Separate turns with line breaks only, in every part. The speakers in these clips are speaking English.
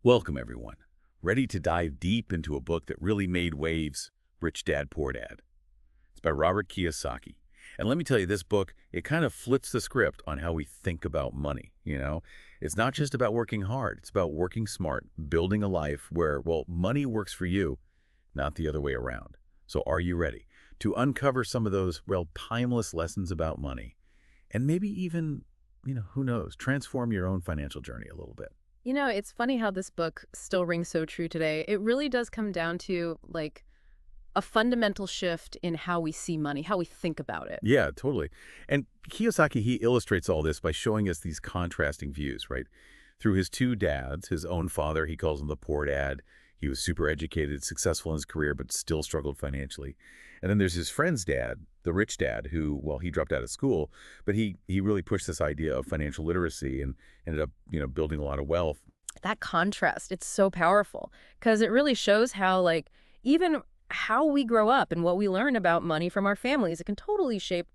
Welcome, everyone. Ready to dive deep into a book that really made waves, Rich Dad, Poor Dad. It's by Robert Kiyosaki. And let me tell you, this book, it kind of flips the script on how we think about money. It's not just about working hard. It's about working smart, building a life where, well, money works for you, not the other way around. So are you ready to uncover some of those, well, timeless lessons about money and maybe even, who knows, transform your own financial journey a little bit?
It's funny how this book still rings so true today. It really does come down to like a fundamental shift in how we see money, how we think about it.
Yeah, totally. And Kiyosaki, he illustrates all this by showing us these contrasting views, right? Through his two dads, his own father, he calls him the poor dad. He was super educated, successful in his career, but still struggled financially. And then there's his friend's dad, the rich dad, who, well, he dropped out of school, but he really pushed this idea of financial literacy and ended up, building a lot of wealth.
That contrast, it's so powerful because it really shows how even how we grow up and what we learn about money from our families, it can totally shape,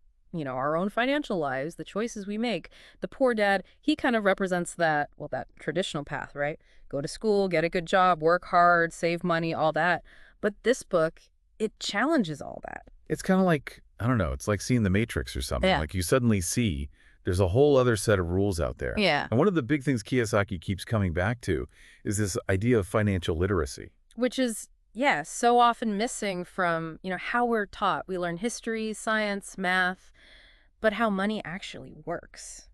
our own financial lives, the choices we make. The poor dad, he kind of represents that, well, that traditional path, right? Go to school, get a good job, work hard, save money, all that. But this book, it challenges all that.
It's kind of like, I don't know, it's like seeing the Matrix or something.
Yeah.
Like you suddenly see there's a whole other set of rules out there.
Yeah.
And one of the big things Kiyosaki keeps coming back to is this idea of financial literacy.
Which is, yeah, so often missing from, how we're taught. We learn history, science, math, but how money actually works.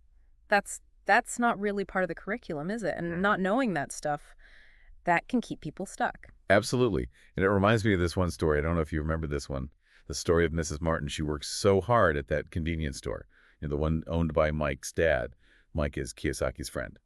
That's not really part of the curriculum, is it? And not knowing that stuff, that can keep people stuck.
Absolutely. And it reminds me of this one story. I don't know if you remember this one. The story of Mrs. Martin. She works so hard at that convenience store, the one owned by Mike's dad. Mike is Kiyosaki's friend.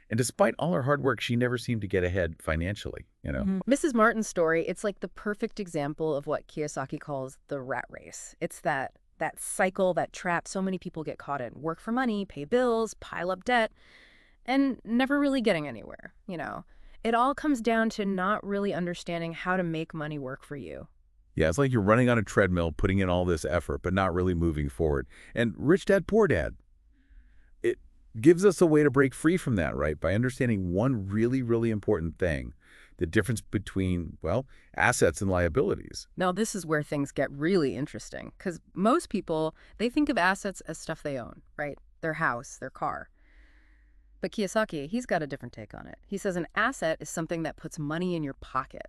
And despite all her hard work, she never seemed to get ahead financially.
Mrs. Martin's story, it's like the perfect example of what Kiyosaki calls the rat race. It's that cycle, that trap so many people get caught in. Work for money, pay bills, pile up debt, and never really getting anywhere. It all comes down to not really understanding how to make money work for you.
Yeah, it's like you're running on a treadmill, putting in all this effort, but not really moving forward. And Rich Dad, Poor Dad, it gives us a way to break free from that, right? By understanding one really, really important thing, the difference between, well, assets and liabilities.
Now, this is where things get really interesting, because most people, they think of assets as stuff they own, right? Their house, their car. But Kiyosaki, he's got a different take on it. He says an asset is something that puts money in your pocket,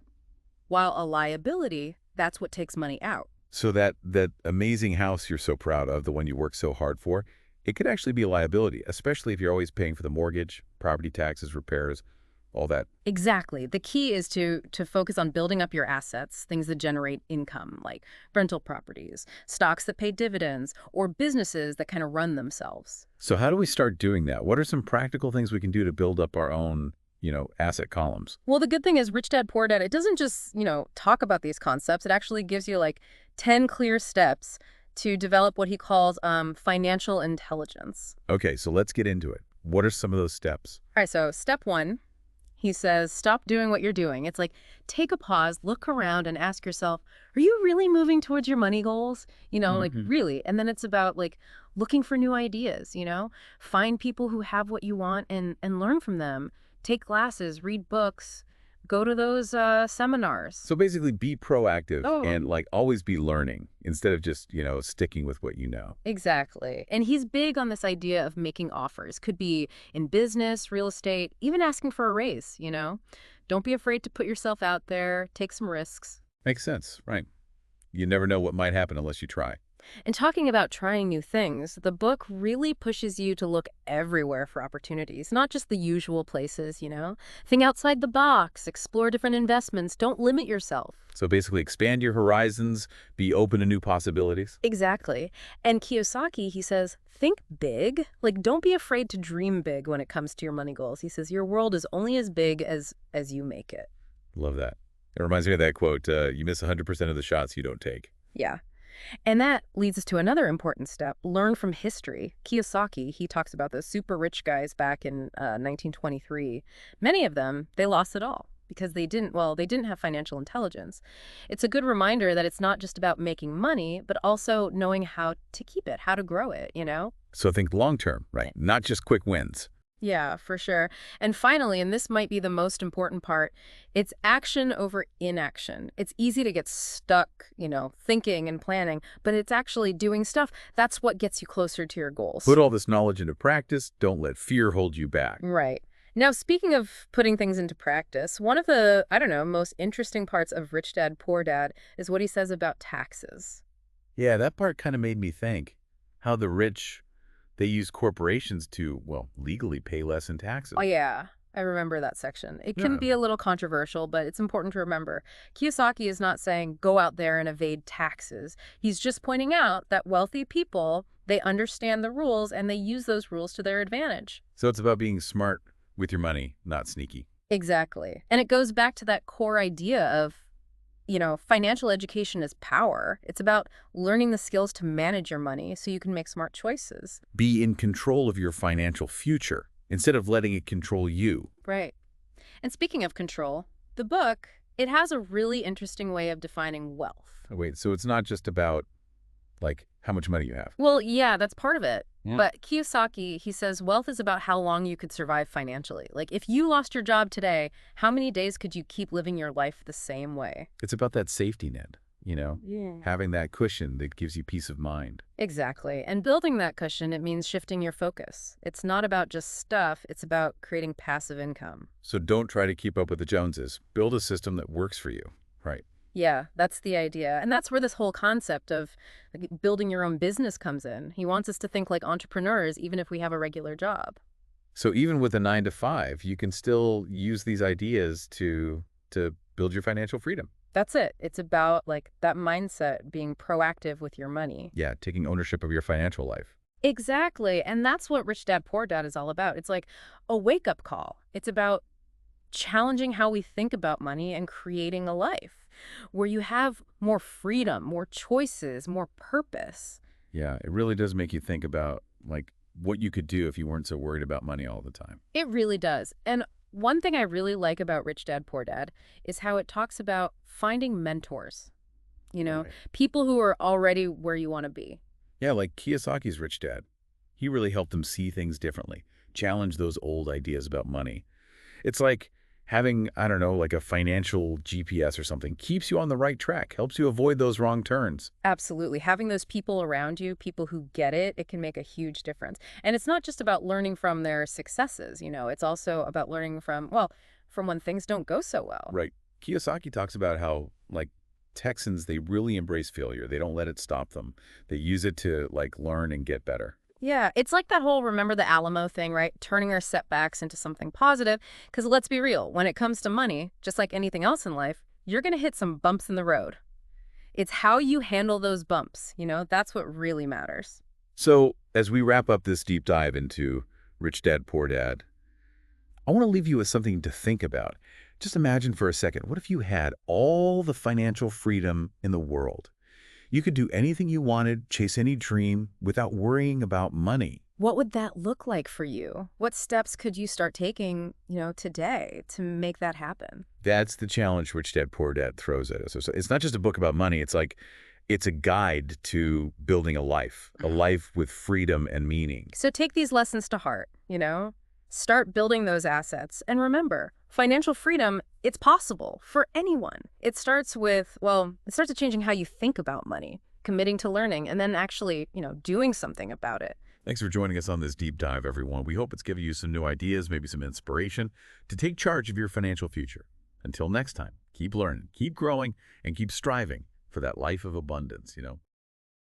while a liability, that's what takes money out.
So that amazing house you're so proud of, the one you work so hard for, it could actually be a liability, especially if you're always paying for the mortgage, property taxes, repairs, all that.
Exactly. The key is to focus on building up your assets, things that generate income, like rental properties, stocks that pay dividends, or businesses that kind of run themselves.
So how do we start doing that? What are some practical things we can do to build up our own, asset columns?
Well, the good thing is Rich Dad, Poor Dad, it doesn't just, talk about these concepts. It actually gives you 10 clear steps to develop what he calls financial intelligence.
Okay, so let's get into it. What are some of those steps?
All right, so step one, he says, stop doing what you're doing. It's like, take a pause, look around and ask yourself, are you really moving towards your money goals? Really? And then it's about looking for new ideas, find people who have what you want and learn from them. Take classes, read books, go to those seminars.
So basically be proactive
Oh.
and always be learning instead of just, sticking with what you know.
Exactly. And he's big on this idea of making offers. Could be in business, real estate, even asking for a raise, Don't be afraid to put yourself out there, take some risks.
Makes sense, right? You never know what might happen unless you try.
And talking about trying new things, the book really pushes you to look everywhere for opportunities, not just the usual places, Think outside the box, explore different investments, don't limit yourself.
So basically expand your horizons, be open to new possibilities.
Exactly. And Kiyosaki, he says, think big. Don't be afraid to dream big when it comes to your money goals. He says, your world is only as big as you make it.
Love that. It reminds me of that quote, you miss 100% of the shots you don't take.
Yeah. And that leads us to another important step, learn from history. Kiyosaki, he talks about those super rich guys back in 1923. Many of them, they lost it all because they didn't have financial intelligence. It's a good reminder that it's not just about making money, but also knowing how to keep it, how to grow it,
So think long term, right? Not just quick wins.
Yeah, for sure. And finally, and this might be the most important part, it's action over inaction. It's easy to get stuck, thinking and planning, but it's actually doing stuff. That's what gets you closer to your goals.
Put all this knowledge into practice. Don't let fear hold you back.
Right. Now, speaking of putting things into practice, one of the, I don't know, most interesting parts of Rich Dad, Poor Dad is what he says about taxes.
Yeah, that part kind of made me think how the rich, they use corporations to, well, legally pay less in taxes.
Oh, yeah. I remember that section. It can
Yeah.
be a little controversial, but it's important to remember. Kiyosaki is not saying go out there and evade taxes. He's just pointing out that wealthy people, they understand the rules and they use those rules to their advantage.
So it's about being smart with your money, not sneaky.
Exactly. And it goes back to that core idea of, financial education is power. It's about learning the skills to manage your money so you can make smart choices.
Be in control of your financial future instead of letting it control you.
Right. And speaking of control, the book, it has a really interesting way of defining wealth.
Oh, wait, so it's not just about, like, how much money you have.
Well, yeah, that's part of it.
Yeah.
But Kiyosaki, he says wealth is about how long you could survive financially. Like, if you lost your job today, how many days could you keep living your life the same way?
It's about that safety net,
Yeah.
having that cushion that gives you peace of mind.
Exactly. And building that cushion, it means shifting your focus. It's not about just stuff, it's about creating passive income.
So don't try to keep up with the Joneses. Build a system that works for you. Right.
Yeah, that's the idea. And that's where this whole concept of like, building your own business comes in. He wants us to think like entrepreneurs, even if we have a regular job.
So even with a 9 to 5, you can still use these ideas to build your financial freedom.
That's it. It's about like that mindset, being proactive with your money.
Yeah, taking ownership of your financial life.
Exactly. And that's what Rich Dad, Poor Dad is all about. It's like a wake-up call. It's about challenging how we think about money and creating a life where you have more freedom, more choices, more purpose.
Yeah, it really does make you think about, like, what you could do if you weren't so worried about money all the time.
It really does. And one thing I really like about Rich Dad, Poor Dad is how it talks about finding mentors,
Right.
people who are already where you want to be.
Yeah, like Kiyosaki's rich dad. He really helped him see things differently, challenge those old ideas about money. It's like having, I don't know, like a financial GPS or something, keeps you on the right track, helps you avoid those wrong turns.
Absolutely. Having those people around you, people who get it, it can make a huge difference. And it's not just about learning from their successes, it's also about learning from, well, from when things don't go so well.
Right. Kiyosaki talks about how, like, Texans, they really embrace failure. They don't let it stop them. They use it to, like, learn and get better.
Yeah, it's like that whole remember the Alamo thing, right? Turning our setbacks into something positive. Because let's be real, when it comes to money, just like anything else in life, you're going to hit some bumps in the road. It's how you handle those bumps, that's what really matters.
So, as we wrap up this deep dive into Rich Dad, Poor Dad, I want to leave you with something to think about. Just imagine for a second, what if you had all the financial freedom in the world? You could do anything you wanted, chase any dream, without worrying about money.
What would that look like for you? What steps could you start taking, today to make that happen?
That's the challenge Rich Dad, Poor Dad throws at us. So it's not just a book about money. It's like, it's a guide to building a life with freedom and meaning.
So take these lessons to heart, Start building those assets. And remember, financial freedom, it's possible for anyone. It starts with, it starts with changing how you think about money, committing to learning, and then actually, doing something about it.
Thanks for joining us on this deep dive, everyone. We hope it's given you some new ideas, maybe some inspiration to take charge of your financial future. Until next time, keep learning, keep growing, and keep striving for that life of abundance,